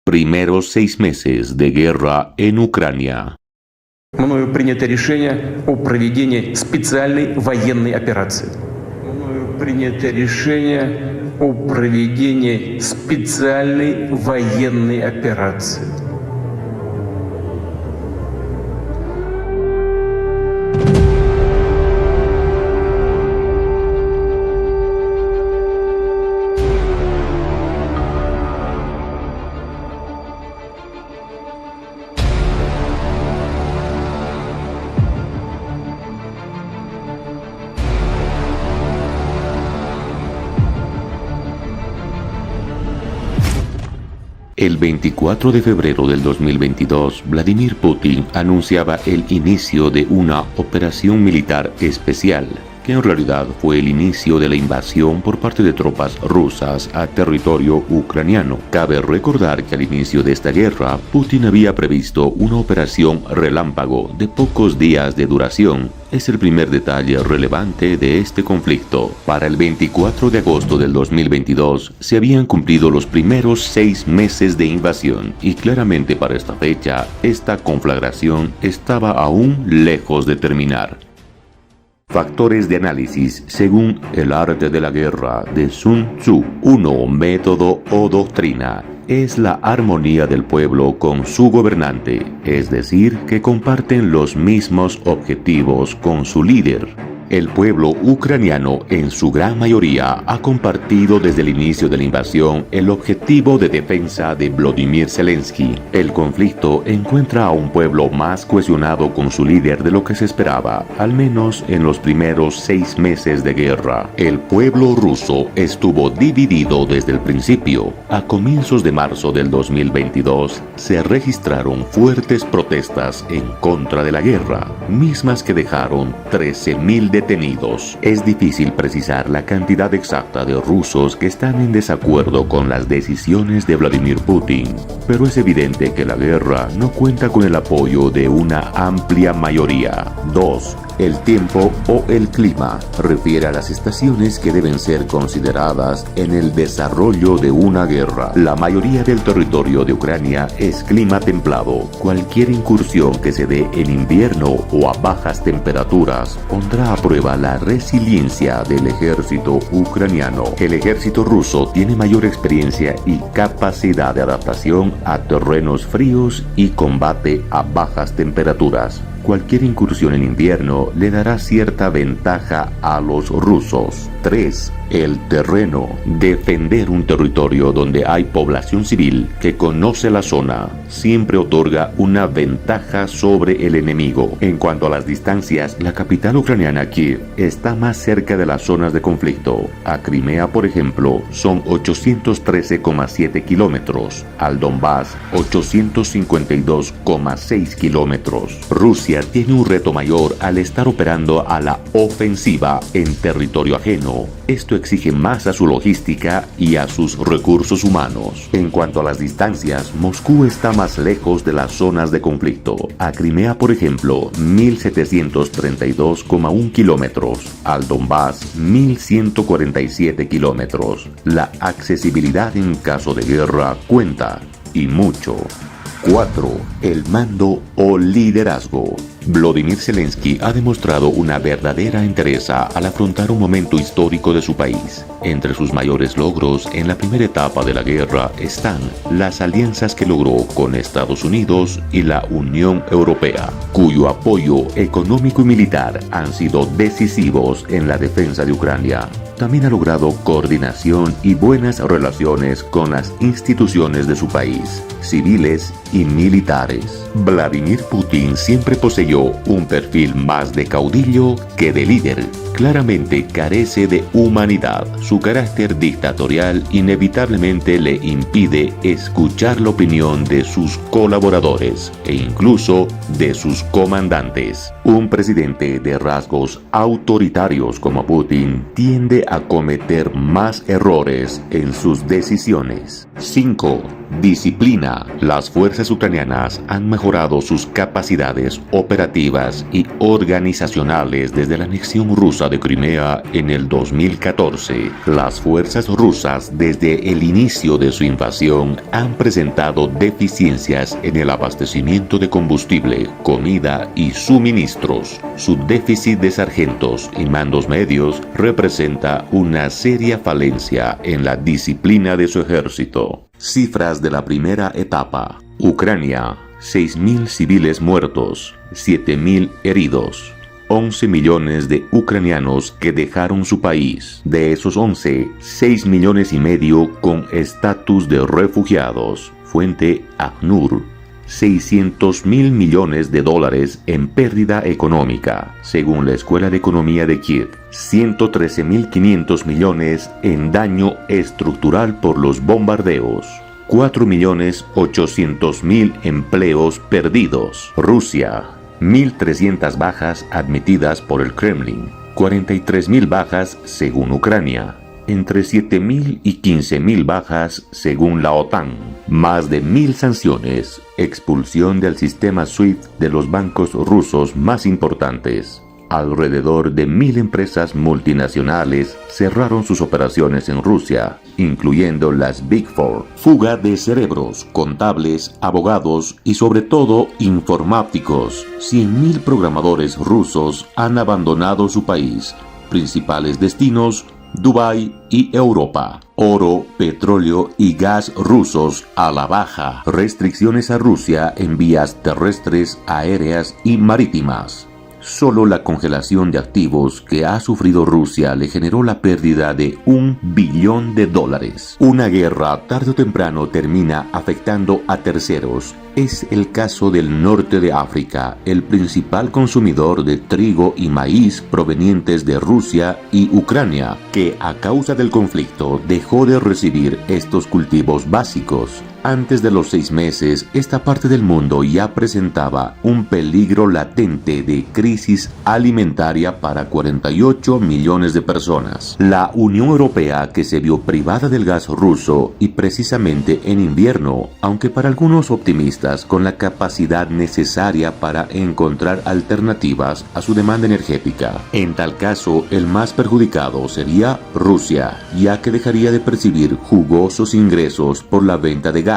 Primeros 6 meses de guerra en Ucrania. Мною принято решение о проведении специальной военной операции. Мною принято решение о проведении специальной военной операции. El 24 de febrero del 2022, Vladimir Putin anunciaba el inicio de una operación militar especial, que en realidad fue el inicio de la invasión por parte de tropas rusas a territorio ucraniano. Cabe recordar que al inicio de esta guerra, Putin había previsto una operación relámpago de pocos días de duración. Es el primer detalle relevante de este conflicto. Para el 24 de agosto del 2022 se habían cumplido los primeros 6 meses de invasión y claramente para esta fecha esta conflagración estaba aún lejos de terminar. Factores de análisis según El arte de la guerra de Sun Tzu. 1. Método o doctrina. Es la armonía del pueblo con su gobernante, es decir, que comparten los mismos objetivos con su líder. El pueblo ucraniano, en su gran mayoría, ha compartido desde el inicio de la invasión el objetivo de defensa de Volodymyr Zelensky. El conflicto encuentra a un pueblo más cohesionado con su líder de lo que se esperaba, al menos en los primeros 6 meses de guerra. El pueblo ruso estuvo dividido desde el principio. A comienzos de marzo del 2022 se registraron fuertes protestas en contra de la guerra, mismas que dejaron 13.000 detenidos. Es difícil precisar la cantidad exacta de rusos que están en desacuerdo con las decisiones de Vladimir Putin, pero es evidente que la guerra no cuenta con el apoyo de una amplia mayoría. 2. El tiempo o el clima refiere a las estaciones que deben ser consideradas en el desarrollo de una guerra. La mayoría del territorio de Ucrania es clima templado. Cualquier incursión que se dé en invierno o a bajas temperaturas pondrá a prueba la resiliencia del ejército ucraniano. El ejército ruso tiene mayor experiencia y capacidad de adaptación a terrenos fríos y combate a bajas temperaturas. Cualquier incursión en invierno le dará cierta ventaja a los rusos. 3. El terreno. Defender un territorio donde hay población civil que conoce la zona siempre otorga una ventaja sobre el enemigo. En cuanto a las distancias, la capital ucraniana, Kiev, está más cerca de las zonas de conflicto. A Crimea, por ejemplo, son 813,7 kilómetros. Al Donbass, 852,6 kilómetros. Rusia tiene un reto mayor al estar operando a la ofensiva en territorio ajeno. Esto exige más a su logística y a sus recursos humanos. En cuanto a las distancias, Moscú está más lejos de las zonas de conflicto. A Crimea, por ejemplo, 1.732,1 kilómetros. Al Donbass, 1.147 kilómetros. La accesibilidad en caso de guerra cuenta, y mucho. 4. El mando o liderazgo. Volodymyr Zelensky ha demostrado una verdadera entereza al afrontar un momento histórico de su país. Entre sus mayores logros en la primera etapa de la guerra están las alianzas que logró con Estados Unidos y la Unión Europea, cuyo apoyo económico y militar han sido decisivos en la defensa de Ucrania. También ha logrado coordinación y buenas relaciones con las instituciones de su país, civiles y militares. Vladimir Putin siempre poseyó un perfil más de caudillo que de líder. Claramente carece de humanidad. Su carácter dictatorial inevitablemente le impide escuchar la opinión de sus colaboradores e incluso de sus comandantes. Un presidente de rasgos autoritarios como Putin tiende a cometer más errores en sus decisiones. 5. Disciplina. Las fuerzas ucranianas han mejorado sus capacidades operativas y organizacionales desde la anexión rusa de Crimea en el 2014. Las fuerzas rusas desde el inicio de su invasión han presentado deficiencias en el abastecimiento de combustible, comida y suministros. Su déficit de sargentos y mandos medios representa una seria falencia en la disciplina de su ejército. Cifras de la primera etapa. Ucrania, 6.000 civiles muertos, 7.000 heridos. 11 millones de ucranianos que dejaron su país. De esos 11, 6 millones y medio con estatus de refugiados. Fuente ACNUR. 600.000 millones de dólares en pérdida económica, según la Escuela de Economía de Kiev. 113.500 millones en daño estructural por los bombardeos. 4.800.000 empleos perdidos. Rusia, 1.300 bajas admitidas por el Kremlin. 43.000 bajas según Ucrania. Entre 7.000 y 15.000 bajas según la OTAN. Más de 1.000 sanciones. Expulsión del sistema SWIFT de los bancos rusos más importantes. Alrededor de 1.000 empresas multinacionales cerraron sus operaciones en Rusia, incluyendo las Big Four. Fuga de cerebros, contables, abogados y sobre todo informáticos. 100.000 programadores rusos han abandonado su país. Principales destinos: Dubái y Europa. Oro, petróleo y gas rusos a la baja. Restricciones a Rusia en vías terrestres, aéreas y marítimas. Solo la congelación de activos que ha sufrido Rusia le generó la pérdida de $1 billón. Una guerra tarde o temprano termina afectando a terceros. Es el caso del norte de África, el principal consumidor de trigo y maíz provenientes de Rusia y Ucrania, que a causa del conflicto dejó de recibir estos cultivos básicos. Antes de los 6 meses, esta parte del mundo ya presentaba un peligro latente de crisis alimentaria para 48 millones de personas. La Unión Europea, que se vio privada del gas ruso y precisamente en invierno, aunque para algunos optimistas con la capacidad necesaria para encontrar alternativas a su demanda energética. En tal caso, el más perjudicado sería Rusia, ya que dejaría de percibir jugosos ingresos por la venta de gas.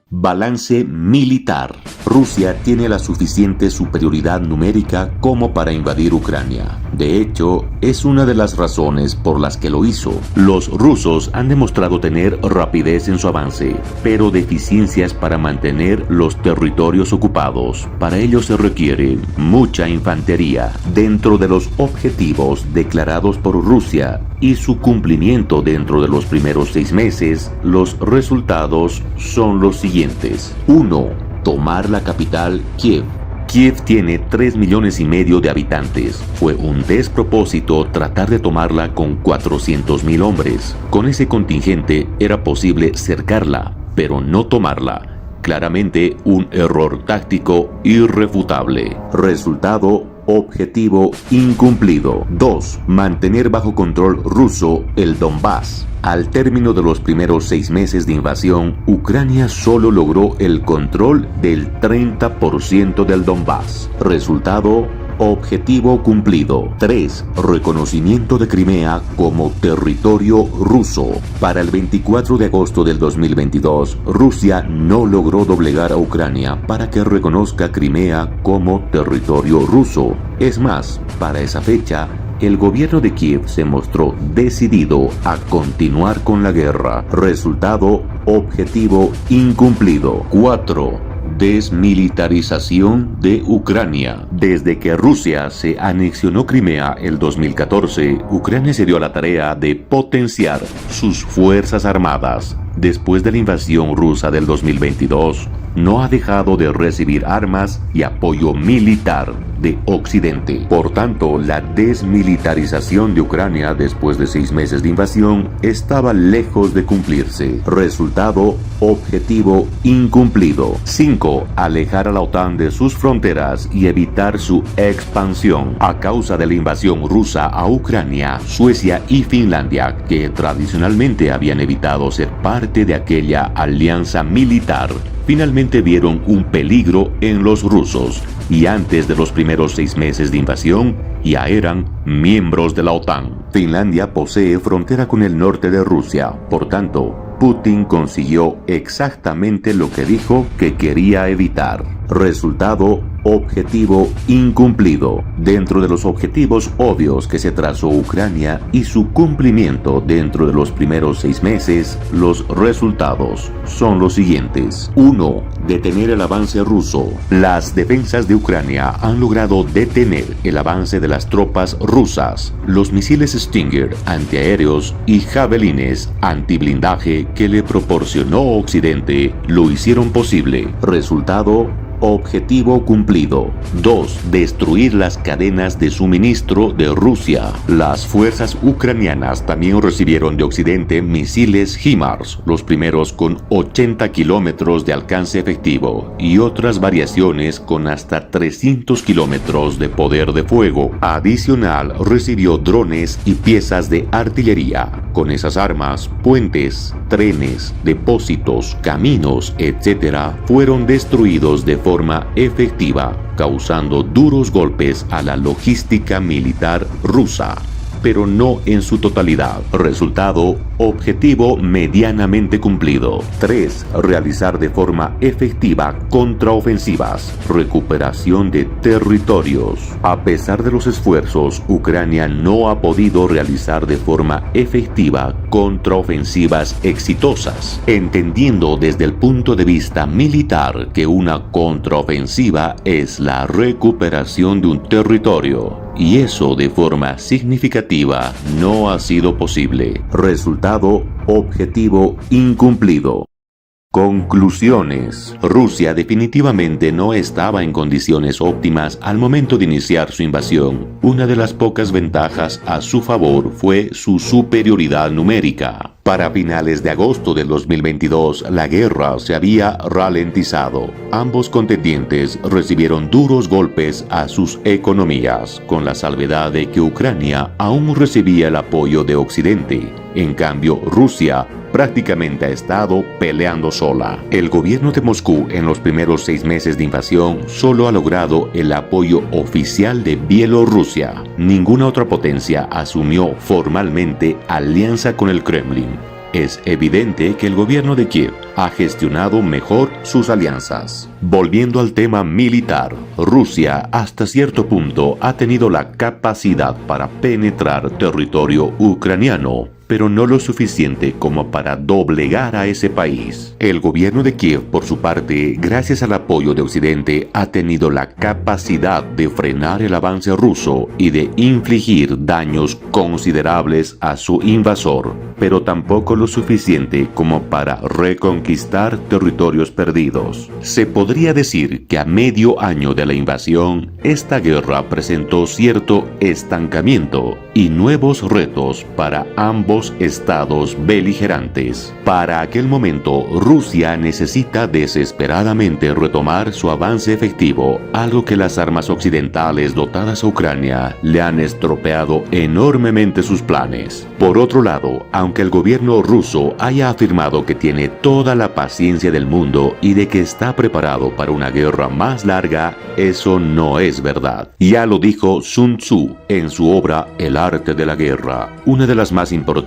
Balance militar. Rusia tiene la suficiente superioridad numérica como para invadir Ucrania. De hecho, es una de las razones por las que lo hizo. Los rusos han demostrado tener rapidez en su avance, pero deficiencias para mantener los territorios ocupados. Para ello se requiere mucha infantería dentro de los objetivos declarados por Rusia y su cumplimiento dentro de los primeros 6 meses. Los resultados son los siguientes. 1. Tomar la capital, Kiev. Kiev tiene 3,5 millones de habitantes. Fue un despropósito tratar de tomarla con 400,000 hombres. Con ese contingente era posible cercarla, pero no tomarla. Claramente un error táctico irrefutable. Resultado: objetivo incumplido. 2. Mantener bajo control ruso el Donbass. Al término de los primeros 6 meses de invasión, Ucrania solo logró el control del 30% del Donbass. Resultado: objetivo cumplido. 3. Reconocimiento de Crimea como territorio ruso. Para el 24 de agosto del 2022, Rusia no logró doblegar a Ucrania para que reconozca Crimea como territorio ruso. Es más, para esa fecha, el gobierno de Kiev se mostró decidido a continuar con la guerra. Resultado: objetivo incumplido. 4. Desmilitarización de Ucrania. Desde que Rusia se anexionó Crimea el 2014, Ucrania se dio a la tarea de potenciar sus fuerzas armadas. Después de la invasión rusa del 2022, no ha dejado de recibir armas y apoyo militar de Occidente. Por tanto, la desmilitarización de Ucrania después de 6 meses de invasión estaba lejos de cumplirse. Resultado: objetivo incumplido. 5. Alejar a la OTAN de sus fronteras y evitar su expansión. A causa de la invasión rusa a Ucrania, Suecia y Finlandia, que tradicionalmente habían evitado ser parte de aquella alianza militar, finalmente vieron un peligro en los rusos, y antes de los primeros 6 meses de invasión ya eran miembros de la OTAN. Finlandia posee frontera con el norte de Rusia, por tanto, Putin consiguió exactamente lo que dijo que quería evitar. Resultado: objetivo incumplido. Dentro de los objetivos obvios que se trazó Ucrania y su cumplimiento dentro de los primeros 6 meses, los resultados son los siguientes. 1. Detener el avance ruso. Las defensas de Ucrania han logrado detener el avance de las tropas rusas. Los misiles Stinger antiaéreos y javelines antiblindaje que le proporcionó Occidente lo hicieron posible. Resultado: objetivo cumplido. 2. Destruir las cadenas de suministro de Rusia. Las fuerzas ucranianas también recibieron de Occidente misiles HIMARS, los primeros con 80 kilómetros de alcance efectivo, y otras variaciones con hasta 300 kilómetros de poder de fuego. Adicional, recibió drones y piezas de artillería. Con esas armas, puentes, trenes, depósitos, caminos, etc., fueron destruidos de forma efectiva, causando duros golpes a la logística militar rusa, pero no en su totalidad. Resultado: objetivo medianamente cumplido. 3. Realizar de forma efectiva contraofensivas, recuperación de territorios. A pesar de los esfuerzos, Ucrania no ha podido realizar de forma efectiva contraofensivas exitosas, entendiendo desde el punto de vista militar que una contraofensiva es la recuperación de un territorio, y eso de forma significativa no ha sido posible. Resultado: objetivo incumplido. Conclusiones. Rusia definitivamente no estaba en condiciones óptimas al momento de iniciar su invasión. Una de las pocas ventajas a su favor fue su superioridad numérica. Para finales de agosto del 2022, la guerra se había ralentizado. Ambos contendientes recibieron duros golpes a sus economías, con la salvedad de que Ucrania aún recibía el apoyo de Occidente. En cambio, Rusia prácticamente ha estado peleando sola. El gobierno de Moscú en los primeros 6 meses de invasión solo ha logrado el apoyo oficial de Bielorrusia. Ninguna otra potencia asumió formalmente alianza con el Kremlin. Es evidente que el gobierno de Kiev ha gestionado mejor sus alianzas. Volviendo al tema militar, Rusia hasta cierto punto ha tenido la capacidad para penetrar territorio ucraniano, pero no lo suficiente como para doblegar a ese país. El gobierno de Kiev, por su parte, gracias al apoyo de Occidente, ha tenido la capacidad de frenar el avance ruso y de infligir daños considerables a su invasor, pero tampoco lo suficiente como para reconquistar territorios perdidos. Se podría decir que a medio año de la invasión, esta guerra presentó cierto estancamiento y nuevos retos para ambos estados beligerantes. Para aquel momento, Rusia necesita desesperadamente retomar su avance efectivo, algo que las armas occidentales dotadas a Ucrania le han estropeado enormemente sus planes. Por otro lado, aunque el gobierno ruso haya afirmado que tiene toda la paciencia del mundo y de que está preparado para una guerra más larga, eso no es verdad. Ya lo dijo Sun Tzu en su obra El arte de la guerra, una de las más importantes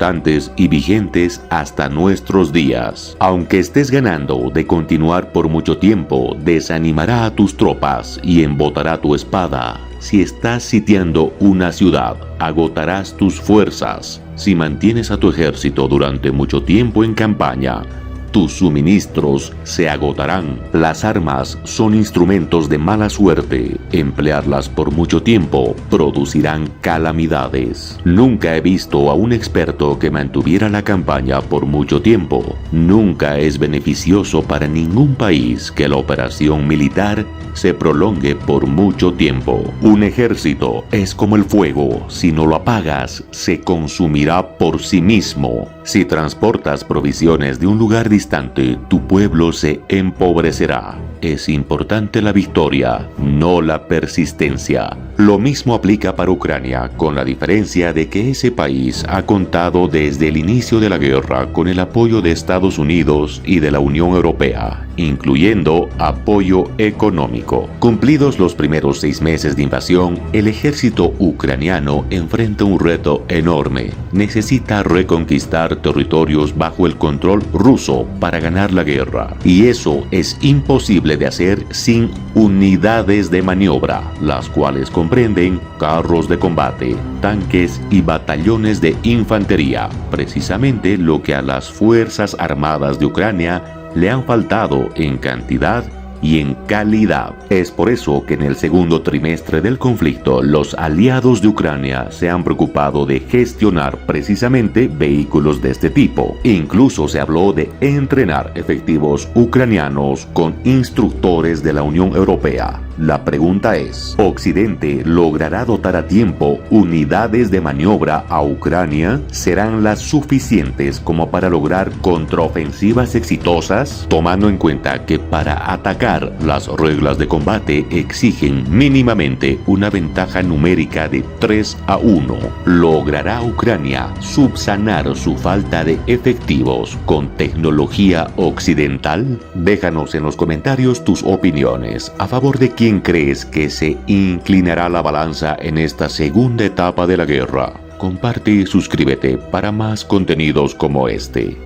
y vigentes hasta nuestros días. Aunque estés ganando, de continuar por mucho tiempo desanimará a tus tropas y embotará tu espada. Si estás sitiando una ciudad, agotarás tus fuerzas. Si mantienes a tu ejército durante mucho tiempo en campaña, tus suministros se agotarán. Las armas son instrumentos de mala suerte. Emplearlas por mucho tiempo producirán calamidades. Nunca he visto a un experto que mantuviera la campaña por mucho tiempo. Nunca es beneficioso para ningún país que la operación militar se prolongue por mucho tiempo. Un ejército es como el fuego. Si no lo apagas, se consumirá por sí mismo. Si transportas provisiones de un lugar distante, tu pueblo se empobrecerá. Es importante la victoria, no la persistencia. Lo mismo aplica para Ucrania, con la diferencia de que ese país ha contado desde el inicio de la guerra con el apoyo de Estados Unidos y de la Unión Europea, incluyendo apoyo económico. Cumplidos los primeros 6 meses de invasión, el ejército ucraniano enfrenta un reto enorme. Necesita reconquistar territorios bajo el control ruso para ganar la guerra. Y eso es imposible de hacer sin unidades de maniobra, las cuales comprenden carros de combate, tanques y batallones de infantería, precisamente lo que a las Fuerzas Armadas de Ucrania le han faltado en cantidad y en calidad. Es por eso que en el segundo trimestre del conflicto, los aliados de Ucrania se han preocupado de gestionar precisamente vehículos de este tipo. Incluso se habló de entrenar efectivos ucranianos con instructores de la Unión Europea. La pregunta es, ¿Occidente logrará dotar a tiempo unidades de maniobra a Ucrania? ¿Serán las suficientes como para lograr contraofensivas exitosas? Tomando en cuenta que para atacar las reglas de combate exigen mínimamente una ventaja numérica de 3-1. ¿Logrará Ucrania subsanar su falta de efectivos con tecnología occidental? Déjanos en los comentarios tus opiniones. ¿A favor de quién crees que se inclinará la balanza en esta segunda etapa de la guerra? Comparte y suscríbete para más contenidos como este.